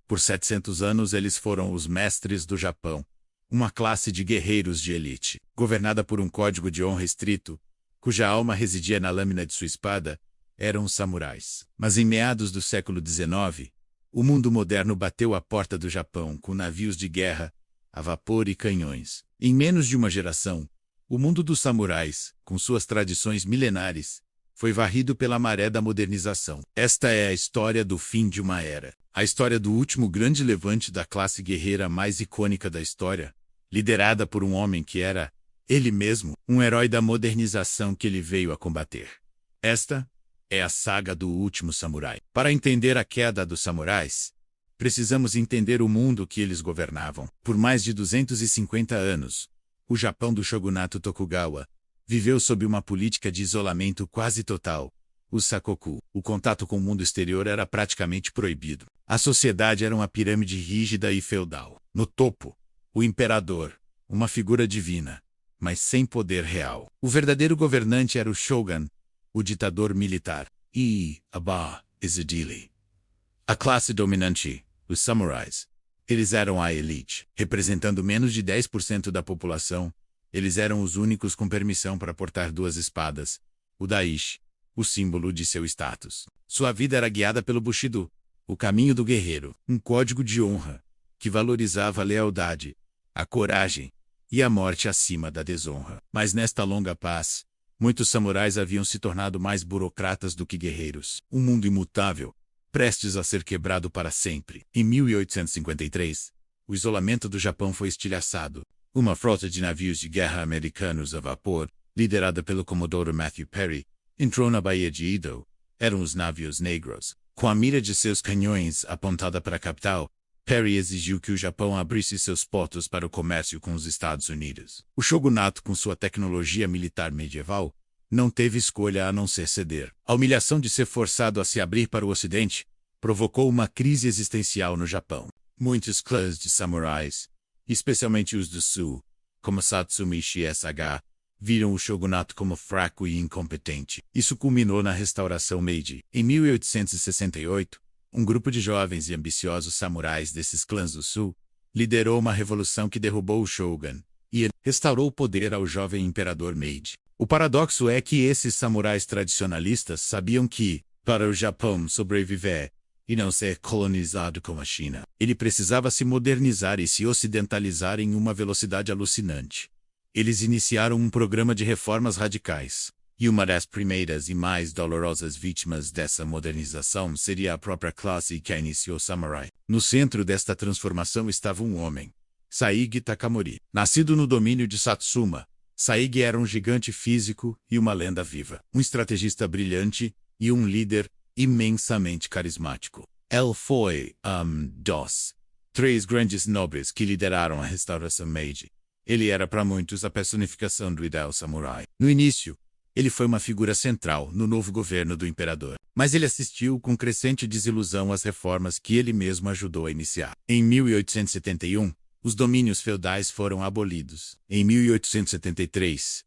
Por 700 anos eles foram os mestres do Japão, uma classe de guerreiros de elite, governada por um código de honra estrito, cuja alma residia na lâmina de sua espada, eram os samurais. Mas em meados do século XIX, o mundo moderno bateu à porta do Japão com navios de guerra, a vapor e canhões. Em menos de uma geração, o mundo dos samurais, com suas tradições milenares, foi varrido pela maré da modernização. Esta é a história do fim de uma era. A história do último grande levante da classe guerreira mais icônica da história, liderada por um homem que era, ele mesmo, um herói da modernização que ele veio a combater. Esta é a saga do último samurai. Para entender a queda dos samurais, precisamos entender o mundo que eles governavam. Por mais de 250 anos, o Japão do shogunato Tokugawa viveu sob uma política de isolamento quase total, o sakoku. O contato com o mundo exterior era praticamente proibido. A sociedade era uma pirâmide rígida e feudal. No topo, o imperador, uma figura divina, mas sem poder real. O verdadeiro governante era o shogun, o ditador militar. E Aba Izudili. A classe dominante, os samurais. Eles eram a elite, representando menos de 10% da população. Eles eram os únicos com permissão para portar duas espadas, o daishi, o símbolo de seu status. Sua vida era guiada pelo Bushido, o caminho do guerreiro, um código de honra, que valorizava a lealdade, a coragem e a morte acima da desonra. Mas nesta longa paz, muitos samurais haviam se tornado mais burocratas do que guerreiros. Um mundo imutável, prestes a ser quebrado para sempre. Em 1853, o isolamento do Japão foi estilhaçado. Uma frota de navios de guerra americanos a vapor, liderada pelo Comodoro Matthew Perry, entrou na Baía de Edo. Eram os navios negros. Com a mira de seus canhões apontada para a capital, Perry exigiu que o Japão abrisse seus portos para o comércio com os Estados Unidos. O shogunato, com sua tecnologia militar medieval, não teve escolha a não ser ceder. A humilhação de ser forçado a se abrir para o Ocidente provocou uma crise existencial no Japão. Muitos clãs de samurais, especialmente os do Sul, como Satsuma e Shiesage, viram o shogunato como fraco e incompetente. Isso culminou na restauração Meiji. Em 1868, um grupo de jovens e ambiciosos samurais desses clãs do Sul liderou uma revolução que derrubou o shogun e restaurou o poder ao jovem imperador Meiji. O paradoxo é que esses samurais tradicionalistas sabiam que, para o Japão sobreviver e não ser colonizado como a China, ele precisava se modernizar e se ocidentalizar em uma velocidade alucinante. Eles iniciaram um programa de reformas radicais, e uma das primeiras e mais dolorosas vítimas dessa modernização seria a própria classe que iniciou samurai. No centro desta transformação estava um homem, Saige Takamori. Nascido no domínio de Satsuma, Saige era um gigante físico e uma lenda viva, um estrategista brilhante e um líder imensamente carismático. Ele foi dos três grandes nobres que lideraram a restauração Meiji. Ele era para muitos a personificação do ideal samurai. No início, ele foi uma figura central no novo governo do imperador, mas ele assistiu com crescente desilusão às reformas que ele mesmo ajudou a iniciar. Em 1871, os domínios feudais foram abolidos. Em 1873,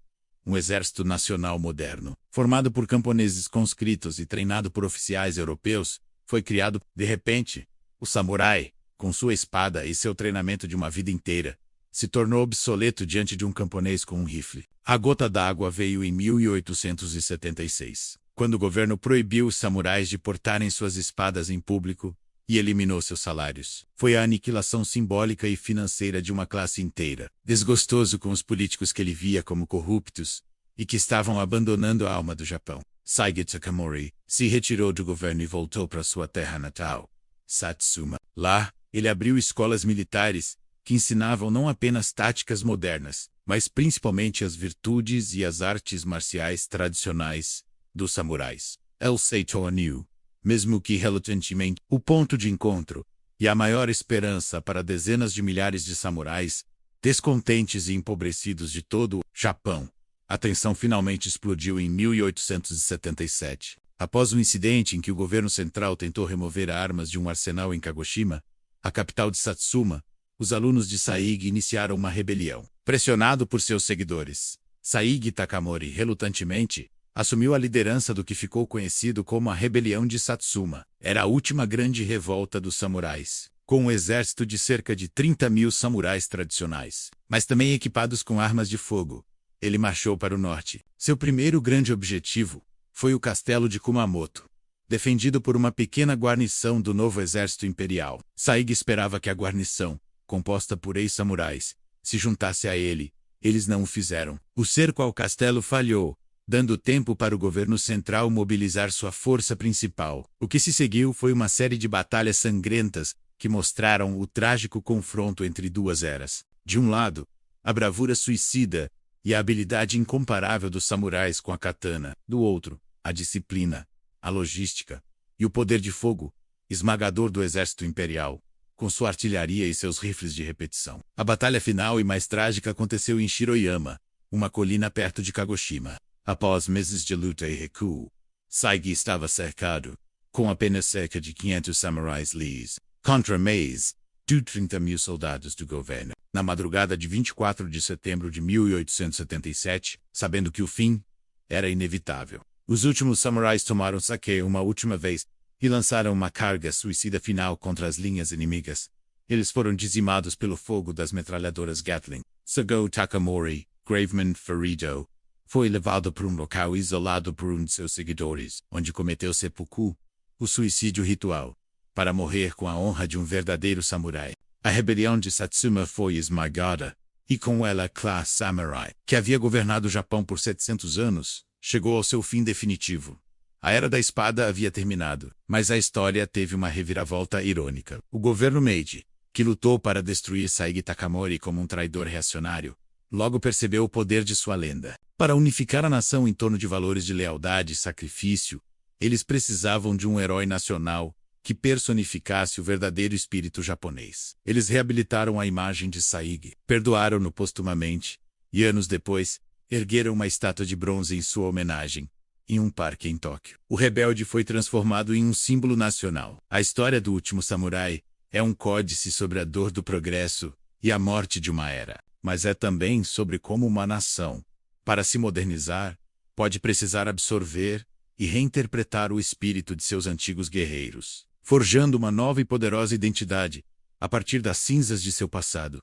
um exército nacional moderno, formado por camponeses conscritos e treinado por oficiais europeus, foi criado. De repente, o samurai, com sua espada e seu treinamento de uma vida inteira, se tornou obsoleto diante de um camponês com um rifle. A gota d'água veio em 1876, quando o governo proibiu os samurais de portarem suas espadas em público e eliminou seus salários. Foi a aniquilação simbólica e financeira de uma classe inteira. Desgostoso com os políticos que ele via como corruptos e que estavam abandonando a alma do Japão, Saige Takamori se retirou do governo e voltou para sua terra natal, Satsuma. Lá, ele abriu escolas militares que ensinavam não apenas táticas modernas, mas principalmente as virtudes e as artes marciais tradicionais dos samurais. Ele se tornou, mesmo que relutantemente, o ponto de encontro e a maior esperança para dezenas de milhares de samurais, descontentes e empobrecidos de todo o Japão. A tensão finalmente explodiu em 1877, após um incidente em que o governo central tentou remover armas de um arsenal em Kagoshima, a capital de Satsuma. Os alunos de Saige iniciaram uma rebelião. Pressionado por seus seguidores, Saige Takamori relutantemente assumiu a liderança do que ficou conhecido como a Rebelião de Satsuma. Era a última grande revolta dos samurais, com um exército de cerca de 30.000 samurais tradicionais, mas também equipados com armas de fogo. Ele marchou para o norte. Seu primeiro grande objetivo foi o castelo de Kumamoto, defendido por uma pequena guarnição do novo exército imperial. Saig esperava que a guarnição, composta por ex-samurais, se juntasse a ele. Eles não o fizeram. O cerco ao castelo falhou, dando tempo para o governo central mobilizar sua força principal. O que se seguiu foi uma série de batalhas sangrentas que mostraram o trágico confronto entre duas eras. De um lado, a bravura suicida e a habilidade incomparável dos samurais com a katana. Do outro, a disciplina, a logística e o poder de fogo esmagador do exército imperial, com sua artilharia e seus rifles de repetição. A batalha final e mais trágica aconteceu em Shiroyama, uma colina perto de Kagoshima. Após meses de luta e recuo, Saig estava cercado, com apenas cerca de 500 samurais Lees, contra mais de 30.000 soldados do governo. Na madrugada de 24 de setembro de 1877, sabendo que o fim era inevitável, os últimos samurais tomaram Sake uma última vez e lançaram uma carga suicida final contra as linhas inimigas. Eles foram dizimados pelo fogo das metralhadoras Gatling. Sago Takamori, gravemente ferido, foi levado para um local isolado por um de seus seguidores, onde cometeu seppuku, o suicídio ritual, para morrer com a honra de um verdadeiro samurai. A rebelião de Satsuma foi esmagada, e com ela a classe samurai, que havia governado o Japão por 700 anos, chegou ao seu fim definitivo. A Era da Espada havia terminado, mas a história teve uma reviravolta irônica. O governo Meiji, que lutou para destruir Saig Takamori como um traidor reacionário, logo percebeu o poder de sua lenda. Para unificar a nação em torno de valores de lealdade e sacrifício, eles precisavam de um herói nacional que personificasse o verdadeiro espírito japonês. Eles reabilitaram a imagem de Saig, perdoaram-no postumamente, e anos depois, ergueram uma estátua de bronze em sua homenagem, em um parque em Tóquio. O rebelde foi transformado em um símbolo nacional. A história do último samurai é um códice sobre a dor do progresso e a morte de uma era, mas é também sobre como uma nação, para se modernizar, pode precisar absorver e reinterpretar o espírito de seus antigos guerreiros, forjando uma nova e poderosa identidade a partir das cinzas de seu passado.